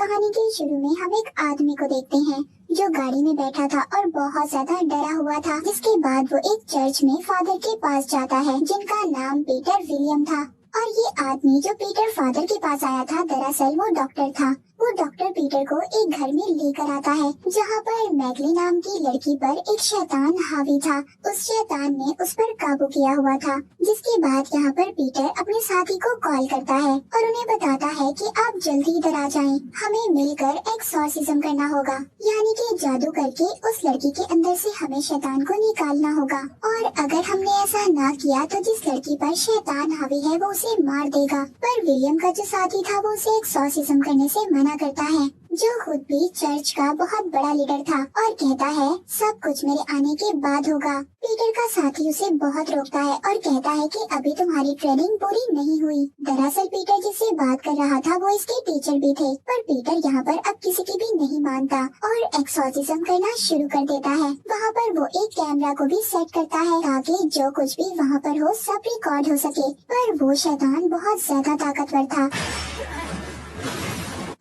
कहानी के शुरू में हम एक आदमी को देखते हैं जो गाड़ी में बैठा था और बहुत ज्यादा डरा हुआ था। जिसके बाद वो एक चर्च में फादर के पास जाता है जिनका नाम पीटर विलियम था। और ये आदमी जो पीटर फादर के पास आया था, दरअसल वो डॉक्टर था। वो डॉक्टर पीटर को एक घर में लेकर आता है जहाँ पर मैगली नाम की लड़की पर एक शैतान हावी था। उस शैतान ने उस पर काबू किया हुआ था। जिसके बाद यहाँ पर पीटर अपने साथी को कॉल करता है और उन्हें बताता है कि आप जल्दी इधर आ जाएं, हमें मिलकर एक्सॉर्सिज्म करना होगा, यानी कि जादू करके उस लड़की के अंदर से हमें शैतान को निकालना होगा। और अगर हमने ऐसा ना किया तो जिस लड़की पर शैतान हावी है वो उसे मार देगा। पर विलियम का जो साथी था वो उसे एक्सॉर्सिज्म करने से मना करता है, जो खुद भी चर्च का बहुत बड़ा लीडर था, और कहता है सब कुछ मेरे आने के बाद होगा। पीटर का साथी उसे बहुत रोकता है और कहता है कि अभी तुम्हारी ट्रेनिंग पूरी नहीं हुई। दरअसल पीटर जिससे बात कर रहा था वो इसके टीचर भी थे, पर पीटर यहाँ पर अब किसी की भी नहीं मानता और एक्सॉर्सिज्म करना शुरू कर देता है। वहाँ पर वो एक कैमरा को भी सेट करता है ताकि जो कुछ भी वहाँ पर हो सब रिकॉर्ड हो सके। पर वो शैतान बहुत ज्यादा ताकतवर था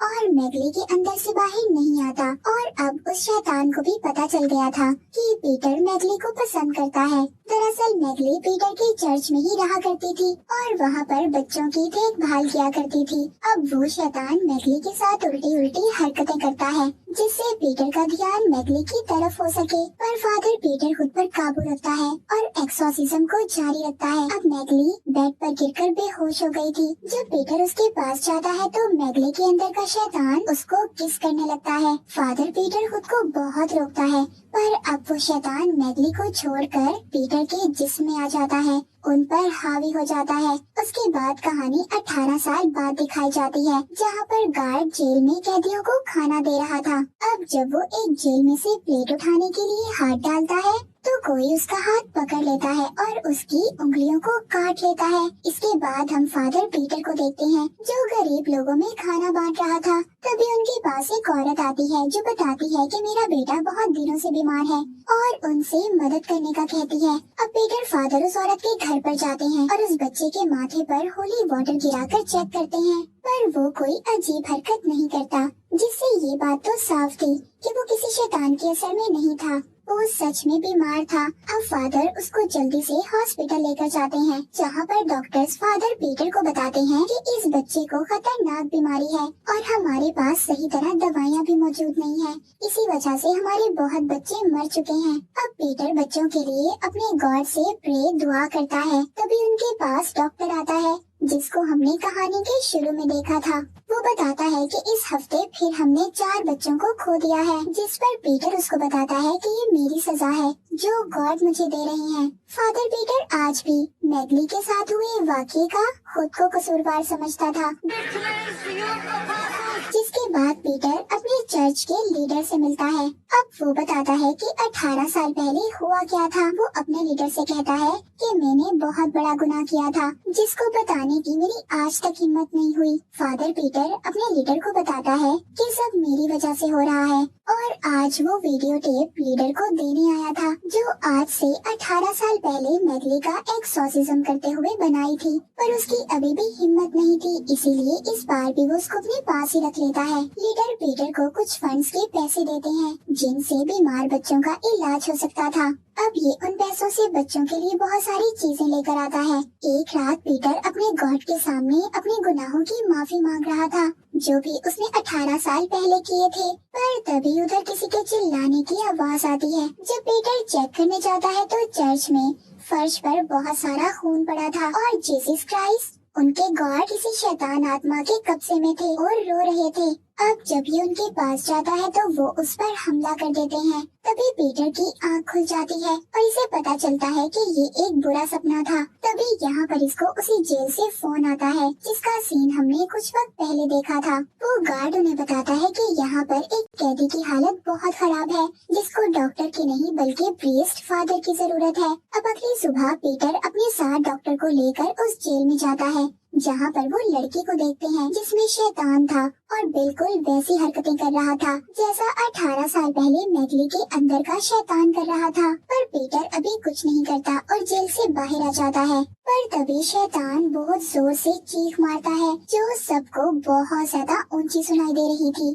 और मैगली के अंदर से बाहर नहीं आता। और अब उस शैतान को भी पता चल गया था कि पीटर मैगली को पसंद करता है। दरअसल मैगली पीटर के चर्च में ही रहा करती थी और वहाँ पर बच्चों की देखभाल किया करती थी। अब वो शैतान मैगली के साथ उल्टी उल्टी हरकतें करता है जिससे पीटर का ध्यान मैगली की तरफ हो सके। पर फादर पीटर खुद पर काबू रखता है और एक्सॉर्सिज्म को जारी रखता है। अब मैगली बेड पर गिरकर बेहोश हो गई थी। जब पीटर उसके पास जाता है तो मैगली के अंदर का शैतान उसको किस करने लगता है। फादर पीटर खुद को बहुत रोकता है, पर अब वो शैतान मैगली को छोड़कर पीटर के जिस्म में आ जाता है, उन पर हावी हो जाता है। उसके बाद कहानी 18 साल बाद दिखाई जाती है जहाँ पर गार्ड जेल में कैदियों को खाना दे रहा था। अब जब वो एक जेल में से प्लेट उठाने के लिए हाथ डालता है तो कोई उसका हाथ पकड़ लेता है और उसकी उंगलियों को काट लेता है। इसके बाद हम फादर पीटर को देखते हैं जो गरीब लोगों में खाना बांट रहा था। तभी उनके पास एक औरत आती है जो बताती है कि मेरा बेटा बहुत दिनों से बीमार है और उनसे मदद करने का कहती है। अब पीटर फादर उस औरत के घर पर जाते हैं और उस बच्चे के माथे पर होली वाटर गिराकर चेक करते हैं, पर वो कोई अजीब हरकत नहीं करता, जिससे ये बात तो साफ थी कि वो किसी शैतान के असर में नहीं था, वो सच में बीमार था। अब फादर उसको जल्दी से हॉस्पिटल लेकर जाते हैं जहाँ पर डॉक्टर्स फादर पीटर को बताते हैं कि इस बच्चे को खतरनाक बीमारी है और हमारे पास सही तरह दवाइयाँ भी मौजूद नहीं है, इसी वजह से हमारे बहुत बच्चे मर चुके हैं। अब पीटर बच्चों के लिए अपने गॉड से दुआ करता है। तभी उनके पास डॉक्टर आता है जिसको हमने कहानी के शुरू में देखा था। वो बताता है कि इस हफ्ते फिर हमने 4 बच्चों को खो दिया है, जिस पर पीटर उसको बताता है कि ये मेरी सजा है जो गॉड मुझे दे रहे हैं। फादर पीटर आज भी मैगली के साथ हुए वाक़ये का खुद को कसूरवार समझता था। जिसके बाद पीटर अपने चर्च के लीडर से मिलता है। अब वो बताता है कि 18 साल पहले हुआ क्या था। वो अपने लीडर से कहता है कि मैंने बहुत बड़ा गुनाह किया था जिसको बताने की मेरी आज तक हिम्मत नहीं हुई। फादर पीटर अपने लीडर को बताता है कि सब मेरी वजह से हो रहा है और आज वो वीडियो टेप लीडर को देने आया था जो आज से 18 साल पहले मैगली का एक्सॉर्सिज्म करते हुए बनाई थी, पर उसकी अभी भी हिम्मत नहीं थी, इसीलिए इस बार भी वो उसको अपने पास ही रख लेता है। लीडर पीटर को कुछ फंड्स के पैसे देते हैं जिनसे बीमार बच्चों का इलाज हो सकता था। अब ये उन पैसों से बच्चों के लिए बहुत सारी चीजें लेकर आता है। एक रात पीटर अपने गॉड के सामने अपने गुनाहों की माफी मांग रहा था जो भी उसने 18 साल पहले किए थे, पर तभी उधर किसी के चिल्लाने की आवाज आती है। जब पीटर चेक करने जाता है तो चर्च में फर्श पर बहुत सारा खून पड़ा था और जीसस क्राइस्ट उनके गॉड किसी शैतान आत्मा के कब्जे में थे और रो रहे थे। अब जब ये उनके पास जाता है तो वो उस पर हमला कर देते हैं। तभी पीटर की आंख खुल जाती है और इसे पता चलता है कि ये एक बुरा सपना था। तभी यहाँ पर इसको उसी जेल से फोन आता है जिसका सीन हमने कुछ वक्त पहले देखा था। वो गार्ड उन्हें बताता है कि यहाँ पर एक कैदी की हालत बहुत खराब है जिसको डॉक्टर की नहीं बल्कि प्रीस्ट फादर की जरूरत है। अब अगली सुबह पीटर अपने साथ डॉक्टर को लेकर उस जेल में जाता है जहाँ पर वो लड़की को देखते हैं जिसमें शैतान था और बिल्कुल वैसी हरकतें कर रहा था जैसा 18 साल पहले मैगली के अंदर का शैतान कर रहा था। पर पीटर अभी कुछ नहीं करता और जेल से बाहर आ जाता है। पर तभी शैतान बहुत जोर से चीख मारता है जो सबको बहुत ज्यादा ऊंची सुनाई दे रही थी।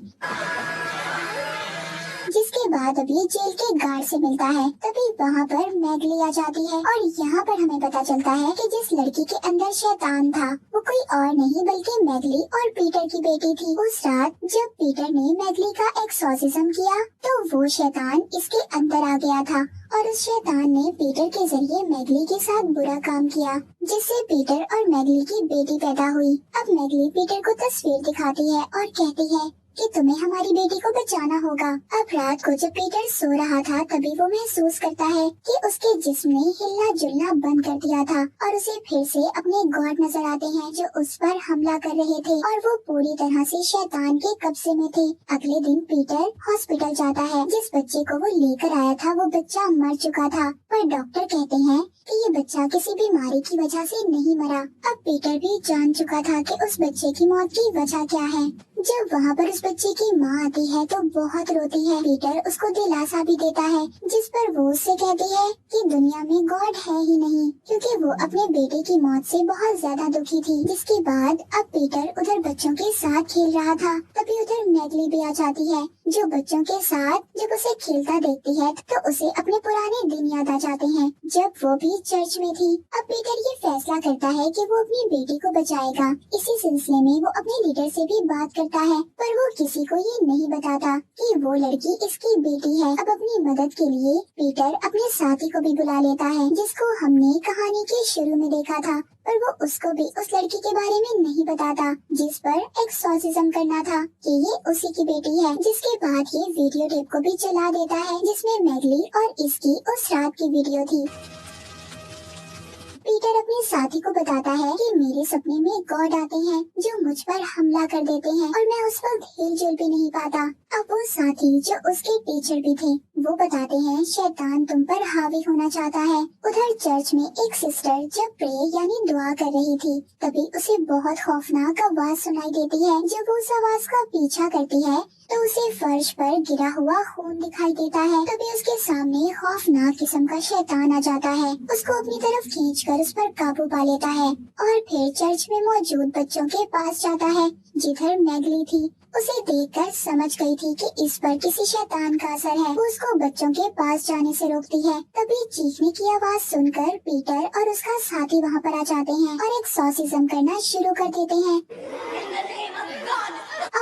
जिसके बाद अभी जेल के गार्ड से मिलता है। तभी वहाँ पर मैगली आ जाती है और यहाँ पर हमें पता चलता है कि जिस लड़की के अंदर शैतान था वो कोई और नहीं बल्कि मैगली और पीटर की बेटी थी। उस रात जब पीटर ने मैगली का एक्सॉर्सिज्म किया तो वो शैतान इसके अंदर आ गया था और उस शैतान ने पीटर के जरिए मैगली के साथ बुरा काम किया जिससे पीटर और मैगली की बेटी पैदा हुई। अब मैगली पीटर को तस्वीर दिखाती है और कहती है कि तुम्हें हमारी बेटी को बचाना होगा। अब रात को जब पीटर सो रहा था तभी वो महसूस करता है कि उसके जिस्म ने हिलना जुलना बंद कर दिया था और उसे फिर से अपने गॉड नजर आते हैं जो उस पर हमला कर रहे थे और वो पूरी तरह से शैतान के कब्जे में थे। अगले दिन पीटर हॉस्पिटल जाता है। जिस बच्चे को वो लेकर आया था वो बच्चा मर चुका था पर डॉक्टर कहते हैं कि ये बच्चा किसी बीमारी की वजह से नहीं मरा। अब पीटर भी जान चुका था कि उस बच्चे की मौत की वजह क्या है। जब वहाँ पर उस बच्चे की माँ आती है तो बहुत रोती है। पीटर उसको दिलासा भी देता है जिस पर वो उससे कहती है कि दुनिया में गॉड है ही नहीं क्योंकि वो अपने बेटे की मौत से बहुत ज्यादा दुखी थी। जिसके बाद अब पीटर उधर बच्चों के साथ खेल रहा था तभी उधर मैगली भी आ जाती है जो बच्चों के साथ जब उसे खेलता देखती है तो उसे अपने पुराने दिन याद आ जाते हैं जब वो भी चर्च में थी। अब पीटर ये फैसला करता है कि वो अपनी बेटी को बचाएगा। इसी सिलसिले में वो अपने लीडर से भी बात करता है पर वो किसी को ये नहीं बताता कि वो लड़की इसकी बेटी है। अब अपनी मदद के लिए पीटर अपने साथी को भी बुला लेता है जिसको हमने कहानी के शुरू में देखा था पर वो उसको भी उस लड़की के बारे में नहीं बताता जिस पर एक्सॉर्सिज्म करना था कि ये उसी की बेटी है। जिसके बाद ये वीडियो टेप को भी चला देता है जिसमें मैगली और इसकी उस रात की वीडियो थी। पीटर अपने साथी को बताता है कि मेरे सपने में गॉड आते हैं जो मुझ पर हमला कर देते हैं और मैं उस वक्त हिल जुल भी नहीं पाता। अब वो साथी जो उसके टीचर भी थे वो बताते हैं शैतान तुम पर हावी होना चाहता है। उधर चर्च में एक सिस्टर जब प्रे यानी दुआ कर रही थी तभी उसे बहुत खौफनाक आवाज सुनाई देती है। जब वो उस आवाज का पीछा करती है तो उसे फर्श पर गिरा हुआ खून दिखाई देता है। तभी उसके सामने खौफनाक किस्म का शैतान आ जाता है, उसको अपनी तरफ खींचकर उस पर काबू पा लेता है और फिर चर्च में मौजूद बच्चों के पास जाता है जिधर मैगली थी। उसे देखकर समझ गई थी कि इस पर किसी शैतान का असर है। वो उसको बच्चों के पास जाने से रोकती है। तभी चीखने की आवाज सुनकर पीटर और उसका साथी वहाँ पर आ जाते हैं और एक्सॉर्सिज्म करना शुरू कर देते हैं।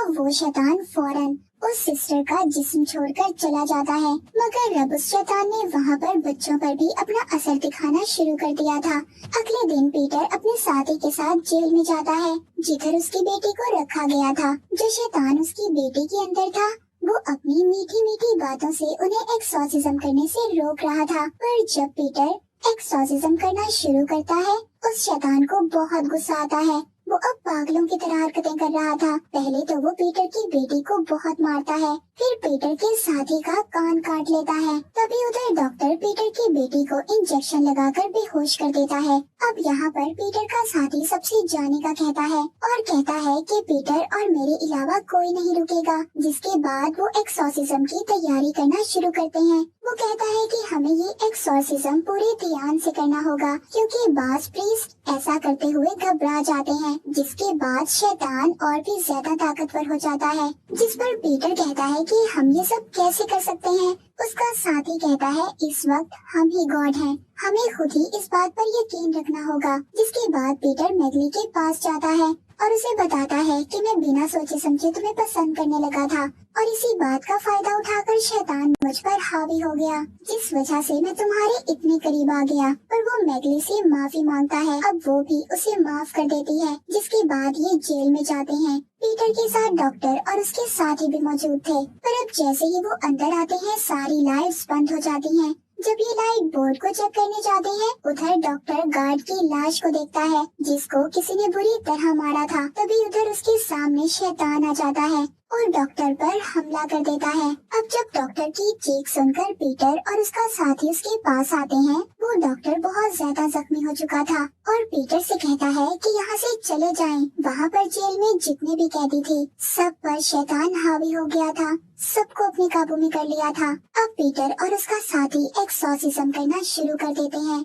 अब वो शैतान फौरन उस सिस्टर का जिस्म छोड़कर चला जाता है मगर अब उस शैतान ने वहाँ पर बच्चों पर भी अपना असर दिखाना शुरू कर दिया था। अगले दिन पीटर अपने साथी के साथ जेल में जाता है जिधर उसकी बेटी को रखा गया था। जो शैतान उसकी बेटी के अंदर था वो अपनी मीठी मीठी बातों से उन्हें एक्सॉर्सिज्म करने से रोक रहा था। पर जब पीटर एक्सॉर्सिज्म करना शुरू करता है उस शैतान को बहुत गुस्सा आता है। वो अब पागलों की तरह हरकतें कर रहा था। पहले तो वो पीटर की बेटी को बहुत मारता है, फिर पीटर के साथी का कान काट लेता है। तभी उधर डॉक्टर पीटर की बेटी को इंजेक्शन लगाकर बेहोश कर देता है। अब यहाँ पर पीटर का साथी सबसे जाने का कहता है और कहता है कि पीटर और मेरे अलावा कोई नहीं रुकेगा। जिसके बाद वो एक्सॉर्सिज्म की तैयारी करना शुरू करते हैं। वो कहता है कि हमें ये एक्सॉर्सिज्म पूरे ध्यान से करना होगा क्योंकि बास प्रीस्ट ऐसा करते हुए घबरा जाते हैं। जिसके बाद शैतान और भी ज्यादा ताकतवर हो जाता है। जिस पर पीटर कहता है कि हम ये सब कैसे कर सकते हैं। उसका साथी कहता है इस वक्त हम ही गॉड हैं, हमें खुद ही इस बात पर यकीन रखना होगा। जिसके बाद पीटर मैगली के पास जाता है और उसे बताता है कि मैं बिना सोचे समझे तुम्हें पसंद करने लगा था और इसी बात का फायदा उठाकर शैतान मुझ पर हावी हो गया जिस वजह से मैं तुम्हारे इतने करीब आ गया। पर वो मैगली से माफी मांगता है। अब वो भी उसे माफ कर देती है। जिसके बाद ये जेल में जाते हैं। पीटर के साथ डॉक्टर और उसके साथी भी मौजूद थे। पर अब जैसे ही वो अंदर आते हैं सारी लाइट्स बंद हो जाती हैं। जब ये लाइट बोर्ड को चेक करने जाते हैं उधर डॉक्टर गार्ड की लाश को देखता है जिसको किसी ने बुरी तरह मारा था। तभी उधर उसके सामने शैतान आ जाता है और डॉक्टर पर हमला कर देता है। अब जब डॉक्टर की चीख सुनकर पीटर और उसका साथी उसके पास आते हैं, वो डॉक्टर बहुत ज्यादा जख्मी हो चुका था और पीटर से कहता है कि यहाँ से चले जाएं। वहाँ पर जेल में जितने भी कैदी थे सब पर शैतान हावी हो गया था, सबको अपने काबू में कर लिया था। अब पीटर और उसका साथी एक्सॉर्सिज्म करना शुरू कर देते हैं,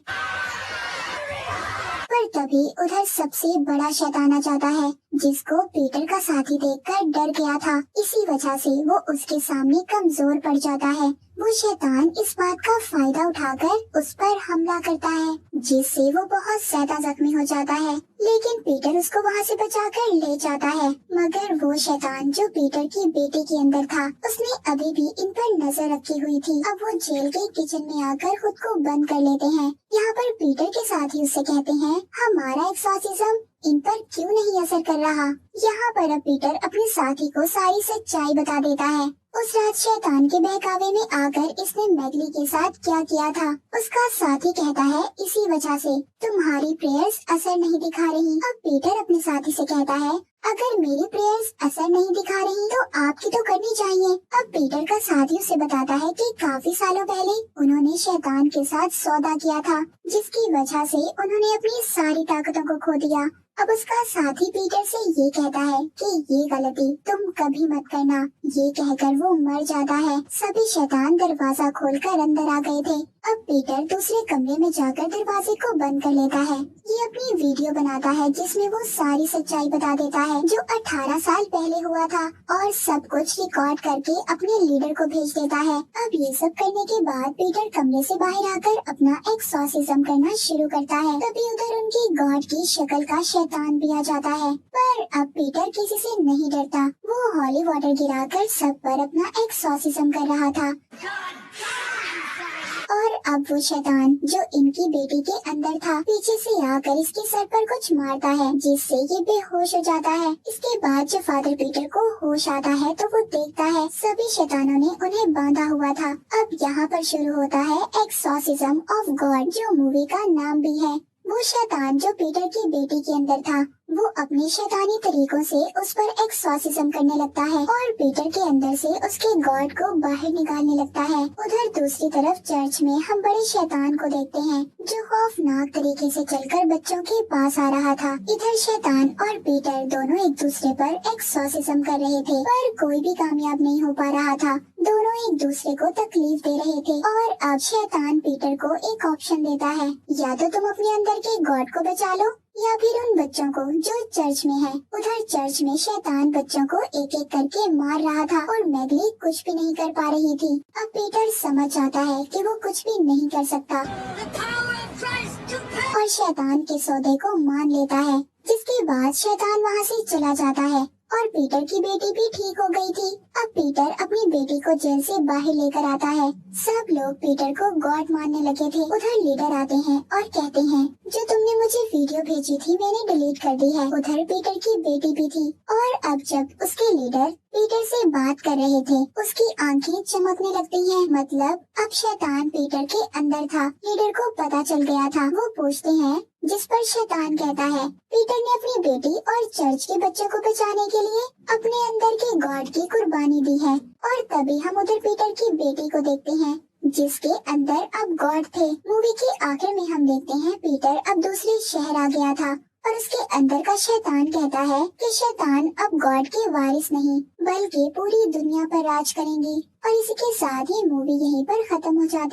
पर तभी उधर सबसे बड़ा शैतान आ जाता है, जिसको पीटर का साथी देखकर डर गया था। इसी वजह से वो उसके सामने कमजोर पड़ जाता है। वो शैतान इस बात का फायदा उठाकर उस पर हमला करता है, जिससे वो बहुत ज्यादा जख्मी हो जाता है। लेकिन पीटर उसको वहाँ से बचाकर ले जाता है। मगर वो शैतान जो पीटर की बेटी के अंदर था, उसने अभी भी इन पर नजर रखी हुई थी। अब वो जेल के किचन में आकर खुद को बंद कर लेते हैं। यहाँ पर पीटर के साथी उससे कहते हैं, हमारा एक्सॉर्सिज्म इन पर क्यों नहीं असर कर रहा। यहाँ पर अब पीटर अपने साथी को सारी सच्चाई बता देता है। उस रात शैतान के बहकावे में आकर इसने मैगली के साथ क्या किया था। उसका साथी कहता है, इसी वजह से तुम्हारी प्रेयर्स असर नहीं दिखा रही। अब पीटर अपने साथी से कहता है, अगर मेरी प्रेयर्स असर नहीं दिखा रही तो आपकी तो करनी चाहिए। अब पीटर का साथी उसे बताता है कि काफी सालों पहले उन्होंने शैतान के साथ सौदा किया था, जिसकी वजह से उन्होंने अपनी सारी ताकतों को खो दिया। अब उसका साथी पीटर से ये कहता है कि ये गलती तुम कभी मत करना। ये कहकर वो मर जाता है। सभी शैतान दरवाजा खोलकर अंदर आ गए थे। अब पीटर दूसरे कमरे में जाकर दरवाजे को बंद कर लेता है। ये अपनी वीडियो बनाता है जिसमें वो सारी सच्चाई बता देता है जो 18 साल पहले हुआ था, और सब कुछ रिकॉर्ड करके अपने लीडर को भेज देता है। अब ये सब करने के बाद पीटर कमरे से बाहर आकर अपना एक्सॉर्सिज्म करना शुरू करता है। तभी उधर उनकी गॉड की शक्ल का शैतान भी आ जाता है, पर अब पीटर किसी से नहीं डरता। वो हॉली वाटर गिराकर सब पर अपना एक्सॉर्सिज्म कर रहा था। और अब वो शैतान जो इनकी बेटी के अंदर था, पीछे से आकर इसके सर पर कुछ मारता है, जिससे ये बेहोश हो जाता है। इसके बाद जब फादर पीटर को होश आता है तो वो देखता है सभी शैतानों ने उन्हें बांधा हुआ था। अब यहाँ पर शुरू होता है एक्सॉर्सिज्म ऑफ गॉड, जो मूवी का नाम भी है। वो शैतान जो पीटर की बेटी के अंदर था, वो अपने शैतानी तरीकों से उस पर एक्सॉर्सिज्म करने लगता है और पीटर के अंदर से उसके गॉड को बाहर निकालने लगता है। उधर दूसरी तरफ चर्च में हम बड़े शैतान को देखते हैं, जो खौफनाक तरीके से चलकर बच्चों के पास आ रहा था। इधर शैतान और पीटर दोनों एक दूसरे पर एक्सॉर्सिज्म कर रहे थे, पर कोई भी कामयाब नहीं हो पा रहा था। दोनों एक दूसरे को तकलीफ दे रहे थे और अब शैतान पीटर को एक ऑप्शन देता है, या तो तुम अपने अंदर के गॉड को बचा लो या फिर उन बच्चों को जो चर्च में है। उधर चर्च में शैतान बच्चों को एक एक करके मार रहा था और मैगली कुछ भी नहीं कर पा रही थी। अब पीटर समझ जाता है कि वो कुछ भी नहीं कर सकता और शैतान के सौदे को मान लेता है, जिसके बाद शैतान वहाँ से चला जाता है और पीटर की बेटी भी ठीक हो गई थी। अब पीटर अपनी बेटी को जेल से बाहर लेकर आता है। सब लोग पीटर को गॉड मानने लगे थे। उधर लीडर आते हैं और कहते हैं, जो तुमने मुझे वीडियो भेजी थी मैंने डिलीट कर दी है। उधर पीटर की बेटी भी थी और अब जब उसके लीडर पीटर से बात कर रहे थे, उसकी आंखें चमकने लगती हैं। मतलब अब शैतान पीटर के अंदर था। लीडर को पता चल गया था। वो पूछते हैं, जिस पर शैतान कहता है, पीटर ने अपनी बेटी और चर्च के बच्चों को बचाने के लिए अपने अंदर के गॉड की कुर्बानी दी है। और तभी हम उधर पीटर की बेटी को देखते हैं, जिसके अंदर अब गॉड थे। मूवी के आखिर में हम देखते हैं पीटर अब दूसरे शहर आ गया था और उसके अंदर का शैतान कहता है कि शैतान अब गॉड के वारिस नहीं बल्कि पूरी दुनिया पर राज करेंगे। और इसी के साथ ही मूवी यहीं पर खत्म हो जाती है।